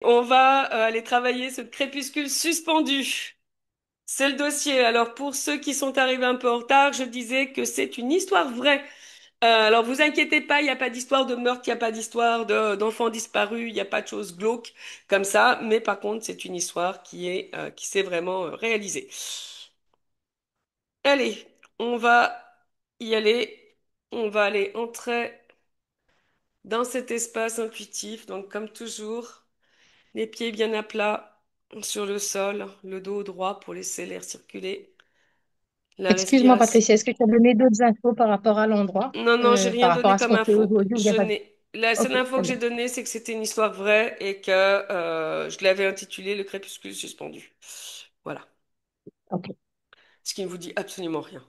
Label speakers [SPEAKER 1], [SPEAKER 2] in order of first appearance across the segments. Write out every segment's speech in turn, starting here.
[SPEAKER 1] On va aller travailler ce crépuscule suspendu. C'est le dossier. Alors pour ceux qui sont arrivés un peu en retard, je disais que c'est une histoire vraie. Alors vous inquiétez pas, il n'y a pas d'histoire de meurtre, il n'y a pas d'histoire d'enfants disparus, il n'y a pas de choses glauques comme ça. Mais par contre, c'est une histoire qui s'est vraiment réalisée. Allez, on va y aller. On va aller entrer dans cet espace intuitif. Donc comme toujours. Les pieds bien à plat sur le sol, le dos droit pour laisser l'air circuler. La
[SPEAKER 2] Excuse-moi,
[SPEAKER 1] respiration.
[SPEAKER 2] Patricia, est-ce que tu as donné d'autres infos par rapport à l'endroit,
[SPEAKER 1] Non, non, j'ai rien
[SPEAKER 2] par rapport
[SPEAKER 1] donné
[SPEAKER 2] à ce
[SPEAKER 1] comme
[SPEAKER 2] qu'on fait
[SPEAKER 1] info.
[SPEAKER 2] aujourd'hui ou il n'y a pas de...
[SPEAKER 1] La
[SPEAKER 2] Ok,
[SPEAKER 1] seule info
[SPEAKER 2] très
[SPEAKER 1] que j'ai
[SPEAKER 2] bien.
[SPEAKER 1] donnée, c'est que c'était une histoire vraie et que je l'avais intitulée Le crépuscule suspendu. Voilà.
[SPEAKER 2] Ok.
[SPEAKER 1] Ce qui ne vous dit absolument rien.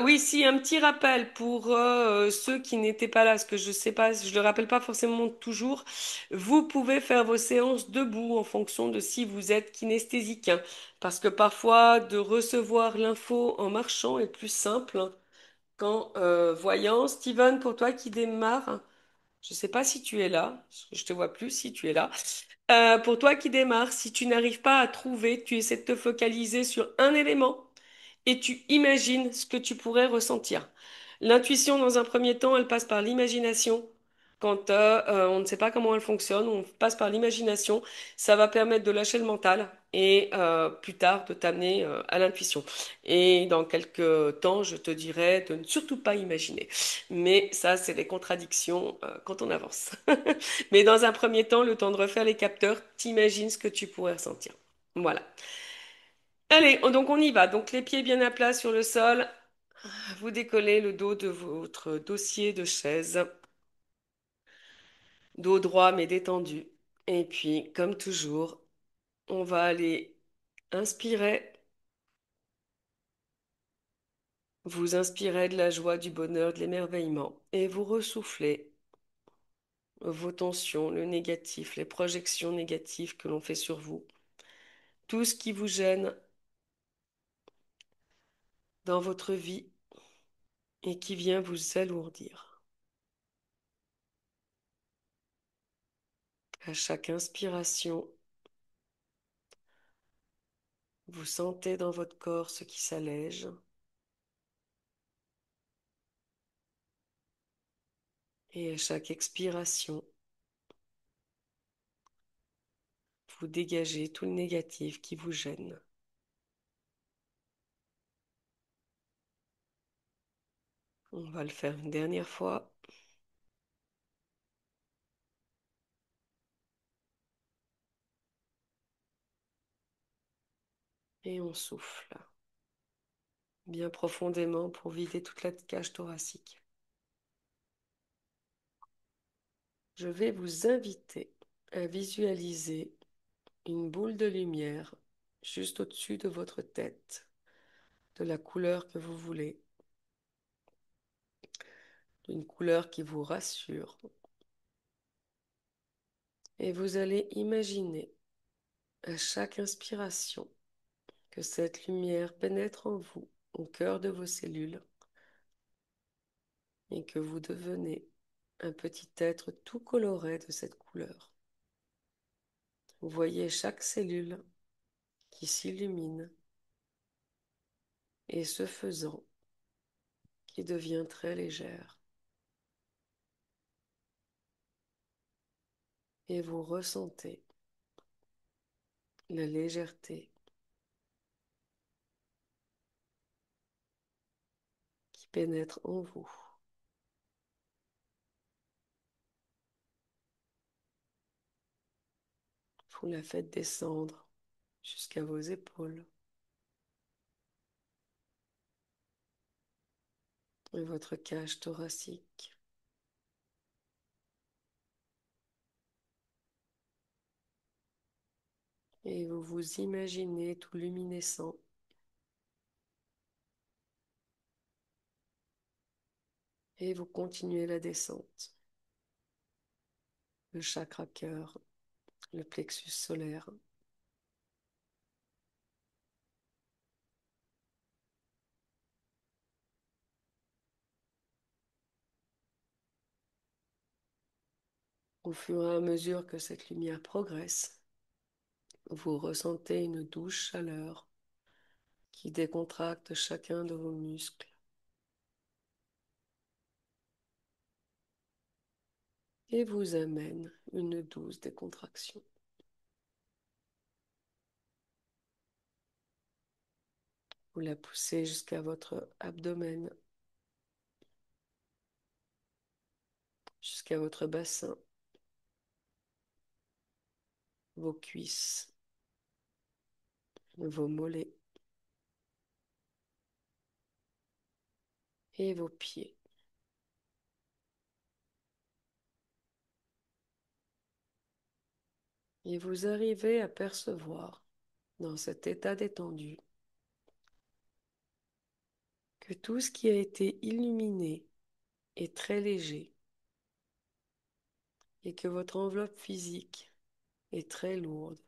[SPEAKER 1] Oui, si, un petit rappel pour ceux qui n'étaient pas là, parce que je sais pas, je le rappelle pas forcément toujours. Vous pouvez faire vos séances debout en fonction de si vous êtes kinesthésique, hein, parce que parfois de recevoir l'info en marchant est plus simple qu'en voyant. Steven, pour toi qui démarre, je sais pas si tu es là, parce que je te vois plus si tu es là. Pour toi qui démarre, si tu n'arrives pas à trouver, tu essaies de te focaliser sur un élément et tu imagines ce que tu pourrais ressentir. L'intuition, dans un premier temps, elle passe par l'imagination. Quand on ne sait pas comment elle fonctionne, on passe par l'imagination. Ça va permettre de lâcher le mental et plus tard de t'amener à l'intuition. Et dans quelques temps, je te dirais de ne surtout pas imaginer. Mais ça, c'est les contradictions quand on avance. Mais dans un premier temps, le temps de refaire les capteurs, t'imagines ce que tu pourrais ressentir. Voilà. Allez, donc on y va. Donc les pieds bien à plat sur le sol. Vous décollez le dos de votre dossier de chaise. Dos droit mais détendu. Et puis, comme toujours, on va aller inspirer. Vous inspirez de la joie, du bonheur, de l'émerveillement. Et vous ressoufflez vos tensions, le négatif, les projections négatives que l'on fait sur vous. Tout ce qui vous gêne dans votre vie et qui vient vous alourdir. À chaque inspiration, vous sentez dans votre corps ce qui s'allège. Et à chaque expiration, vous dégagez tout le négatif qui vous gêne. On va le faire une dernière fois et on souffle bien profondément pour vider toute la cage thoracique. Je vais vous inviter à visualiser une boule de lumière juste au-dessus de votre tête, de la couleur que vous voulez, d'une couleur qui vous rassure. Et vous allez imaginer à chaque inspiration que cette lumière pénètre en vous, au cœur de vos cellules, et que vous devenez un petit être tout coloré de cette couleur. Vous voyez chaque cellule qui s'illumine et ce faisant, qui devient très légère. Et vous ressentez la légèreté qui pénètre en vous. Vous la faites descendre jusqu'à vos épaules et votre cage thoracique. Et vous vous imaginez tout luminescent et vous continuez la descente. Le chakra cœur, le plexus solaire, Au fur et à mesure que cette lumière progresse, vous ressentez une douce chaleur qui décontracte chacun de vos muscles et vous amène une douce décontraction. Vous la poussez jusqu'à votre abdomen, jusqu'à votre bassin, vos cuisses, vos mollets et vos pieds. Et vous arrivez à percevoir, dans cet état détendu, que tout ce qui a été illuminé est très léger et que votre enveloppe physique est très lourde,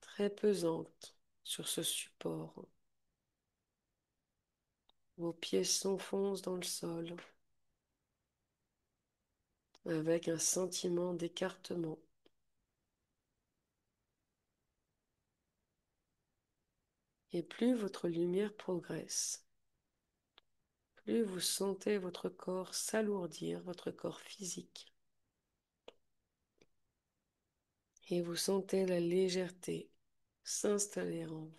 [SPEAKER 1] très pesante sur ce support. Vos pieds s'enfoncent dans le sol avec un sentiment d'écartement. Et plus votre lumière progresse, plus vous sentez votre corps s'alourdir, votre corps physique. Et vous sentez la légèreté s'installer en vous.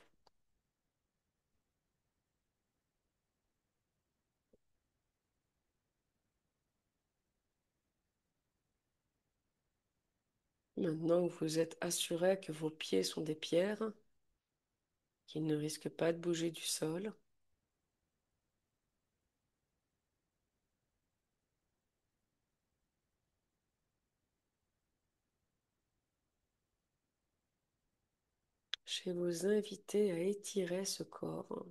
[SPEAKER 1] Maintenant que vous êtes assuré que vos pieds sont des pierres, qu'ils ne risquent pas de bouger du sol, je vais vous inviter à étirer ce corps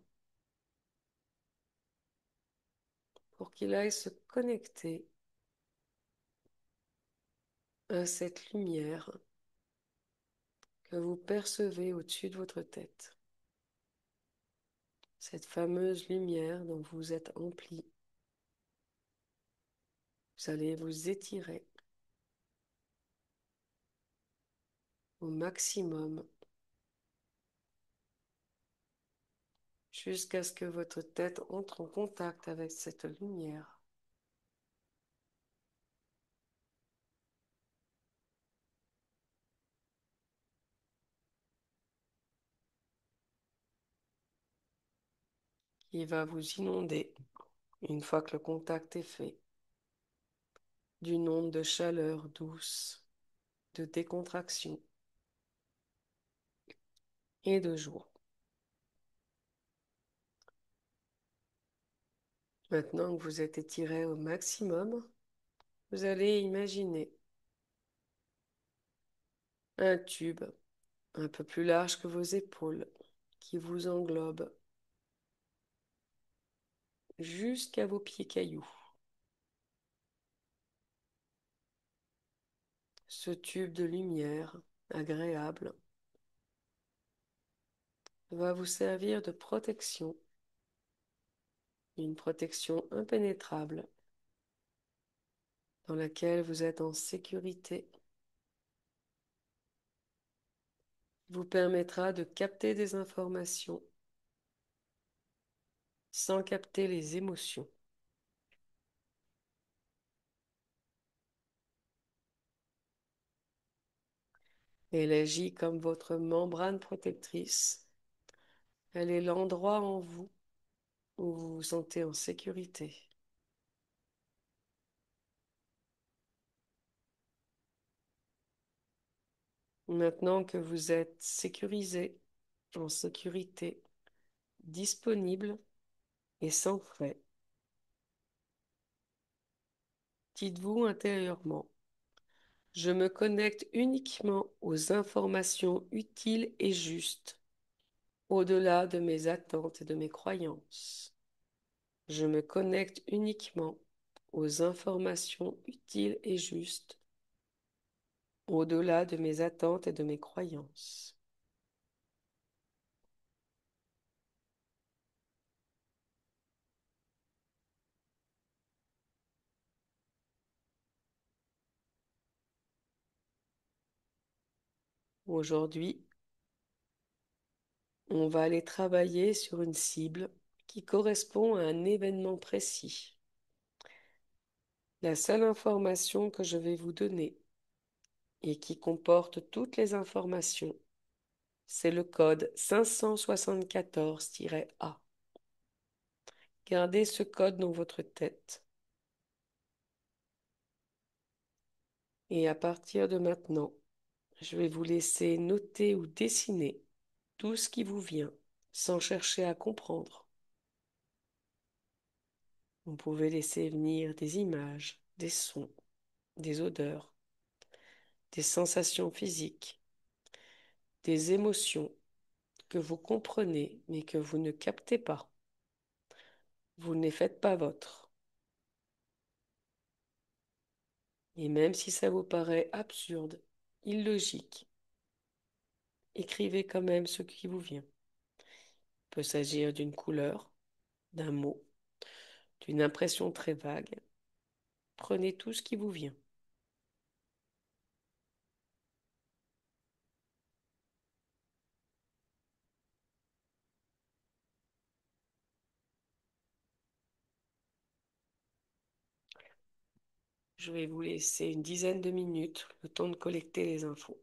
[SPEAKER 1] pour qu'il aille se connecter à cette lumière que vous percevez au-dessus de votre tête. Cette fameuse lumière dont vous êtes empli. Vous allez vous étirer au maximum jusqu'à ce que votre tête entre en contact avec cette lumière. Qui va vous inonder, une fois que le contact est fait, d'une onde de chaleur douce, de décontraction et de joie. Maintenant que vous êtes étiré au maximum, vous allez imaginer un tube un peu plus large que vos épaules qui vous englobe jusqu'à vos pieds cailloux. Ce tube de lumière agréable va vous servir de protection, une protection impénétrable dans laquelle vous êtes en sécurité, vous permettra de capter des informations sans capter les émotions. Elle agit comme votre membrane protectrice. Elle est l'endroit en vous où vous vous sentez en sécurité. Maintenant que vous êtes sécurisé, en sécurité, disponible et sans frais, dites-vous intérieurement: je me connecte uniquement aux informations utiles et justes, au-delà de mes attentes et de mes croyances. Je me connecte uniquement aux informations utiles et justes, au-delà de mes attentes et de mes croyances. Aujourd'hui, on va aller travailler sur une cible qui correspond à un événement précis. La seule information que je vais vous donner et qui comporte toutes les informations, c'est le code 574-A. Gardez ce code dans votre tête. Et à partir de maintenant, je vais vous laisser noter ou dessiner tout ce qui vous vient sans chercher à comprendre. Vous pouvez laisser venir des images, des sons, des odeurs, des sensations physiques, des émotions que vous comprenez mais que vous ne captez pas. Vous ne les faites pas vôtres. Et même si ça vous paraît absurde, illogique, écrivez quand même ce qui vous vient. Il peut s'agir d'une couleur, d'un mot, d'une impression très vague. Prenez tout ce qui vous vient. Je vais vous laisser une dizaine de minutes, le temps de collecter les infos.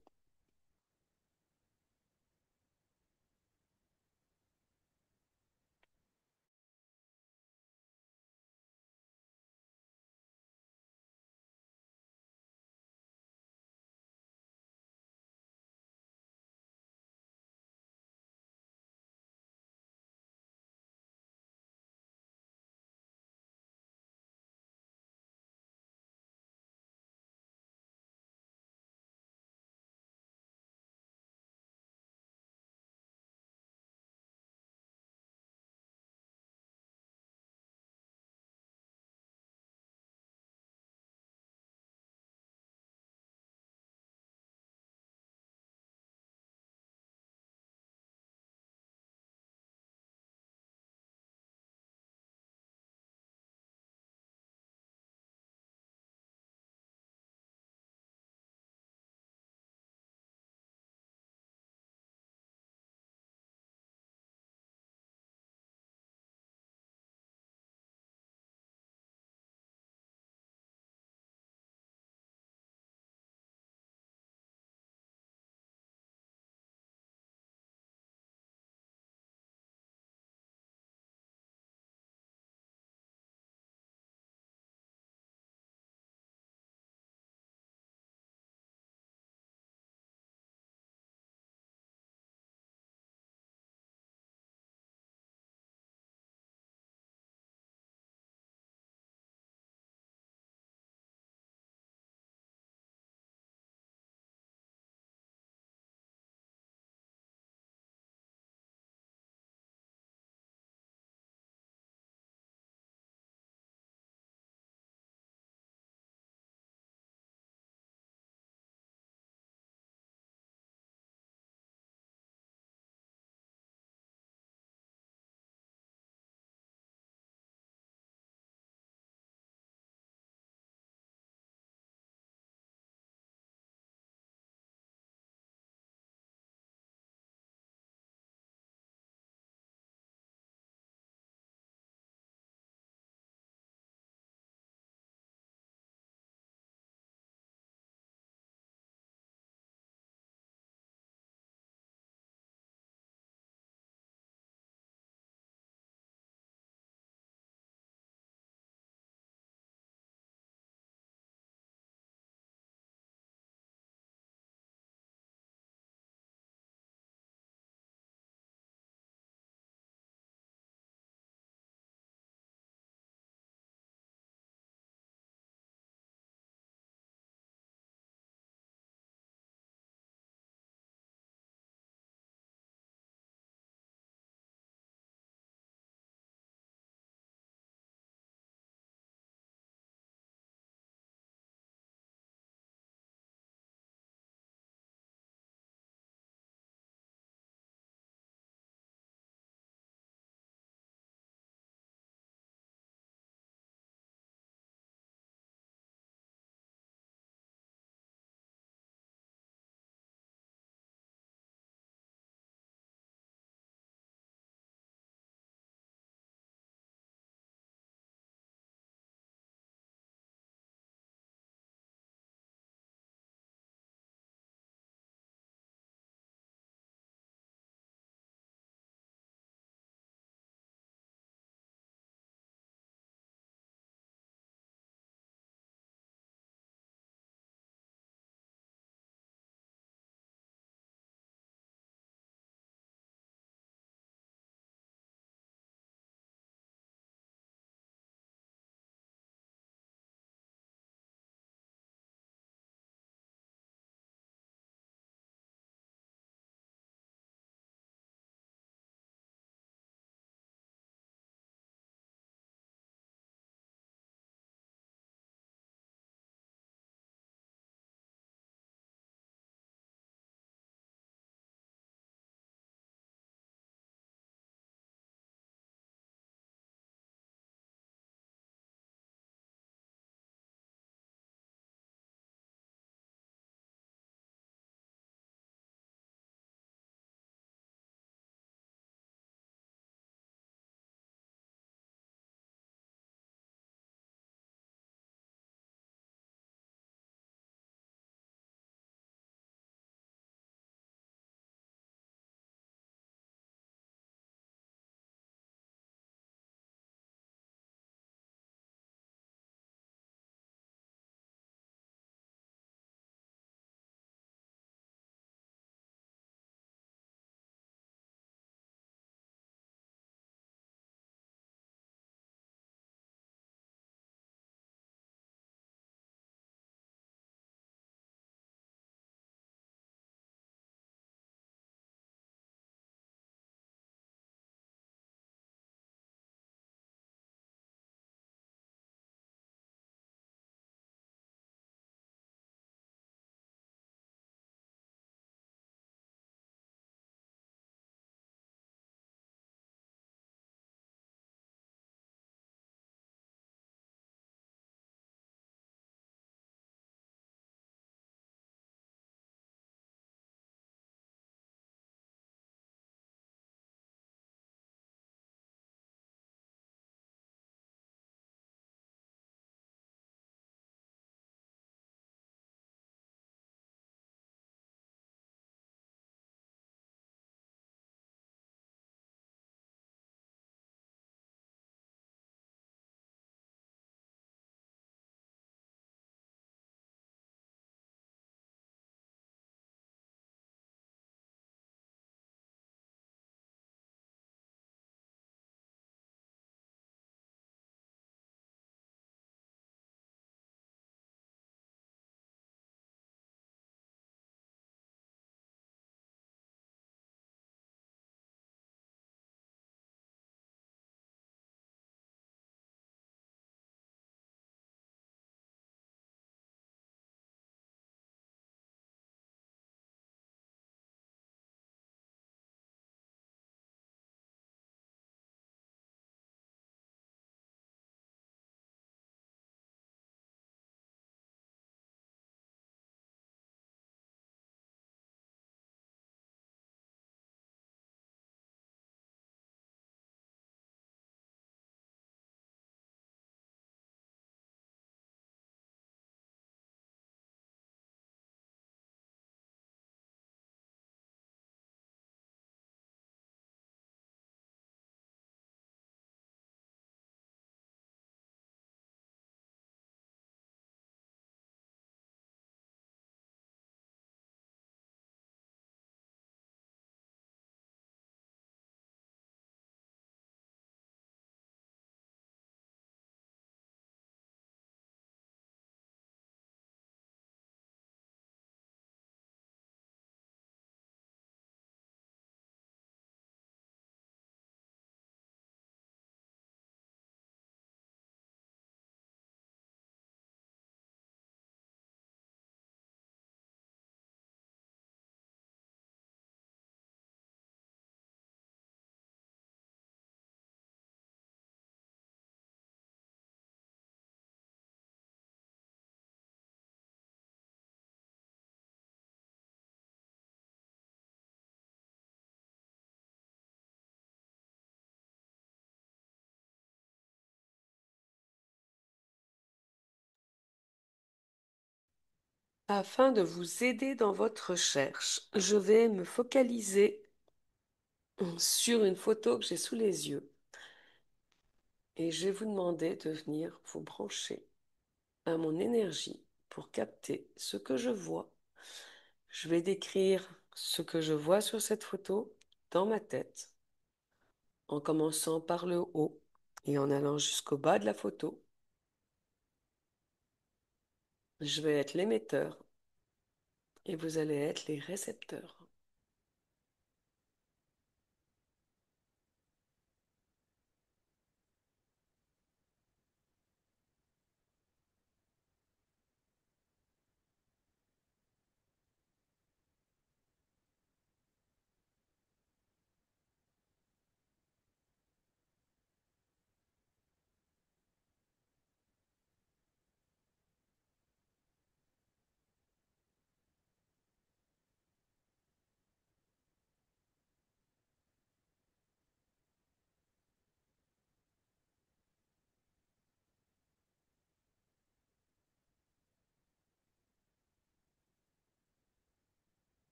[SPEAKER 1] Afin de vous aider dans votre recherche, je vais me focaliser sur une photo que j'ai sous les yeux et je vais vous demander de venir vous brancher à mon énergie pour capter ce que je vois. Je vais décrire ce que je vois sur cette photo dans ma tête, en commençant par le haut et en allant jusqu'au bas de la photo. Je vais être l'émetteur et vous allez être les récepteurs.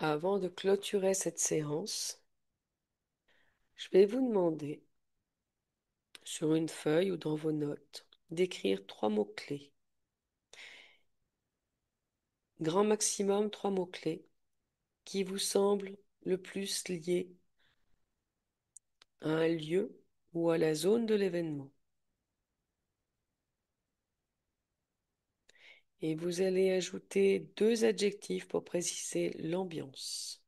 [SPEAKER 1] Avant de clôturer cette séance, je vais vous demander, sur une feuille ou dans vos notes, d'écrire 3 mots-clés. Grand maximum 3 mots-clés qui vous semblent le plus liés à un lieu ou à la zone de l'événement. Et vous allez ajouter deux adjectifs pour préciser l'ambiance.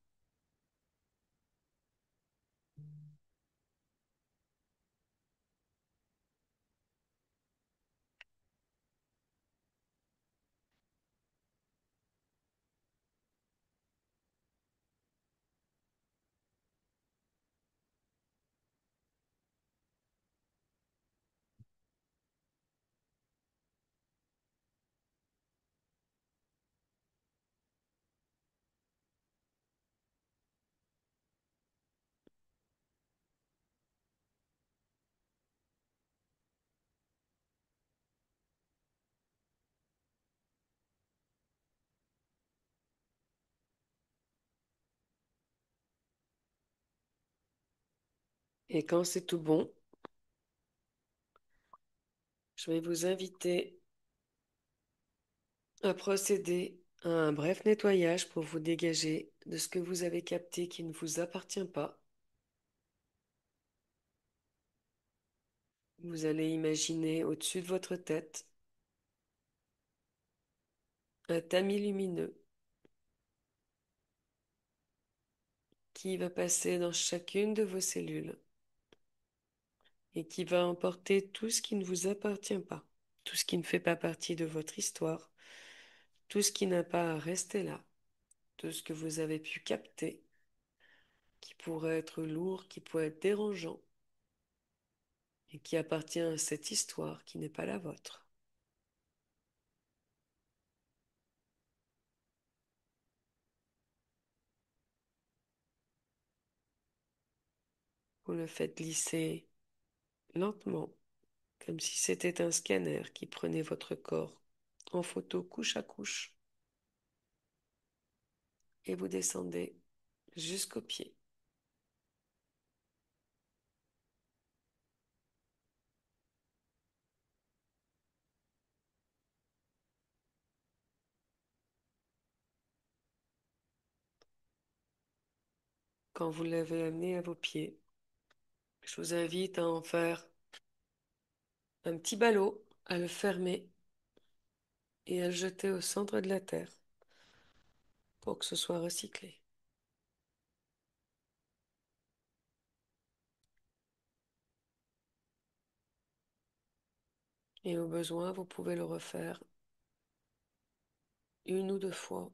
[SPEAKER 1] Et quand c'est tout bon, je vais vous inviter à procéder à un bref nettoyage pour vous dégager de ce que vous avez capté qui ne vous appartient pas. Vous allez imaginer au-dessus de votre tête un tamis lumineux qui va passer dans chacune de vos cellules et qui va emporter tout ce qui ne vous appartient pas, tout ce qui ne fait pas partie de votre histoire, tout ce qui n'a pas à rester là, tout ce que vous avez pu capter, qui pourrait être lourd, qui pourrait être dérangeant et qui appartient à cette histoire qui n'est pas la vôtre. Vous le faites glisser lentement, comme si c'était un scanner qui prenait votre corps en photo couche à couche, et vous descendez jusqu'aux pieds. Quand vous l'avez amené à vos pieds, je vous invite à en faire un petit ballot, à le fermer et à le jeter au centre de la terre pour que ce soit recyclé. Et au besoin, vous pouvez le refaire une ou deux fois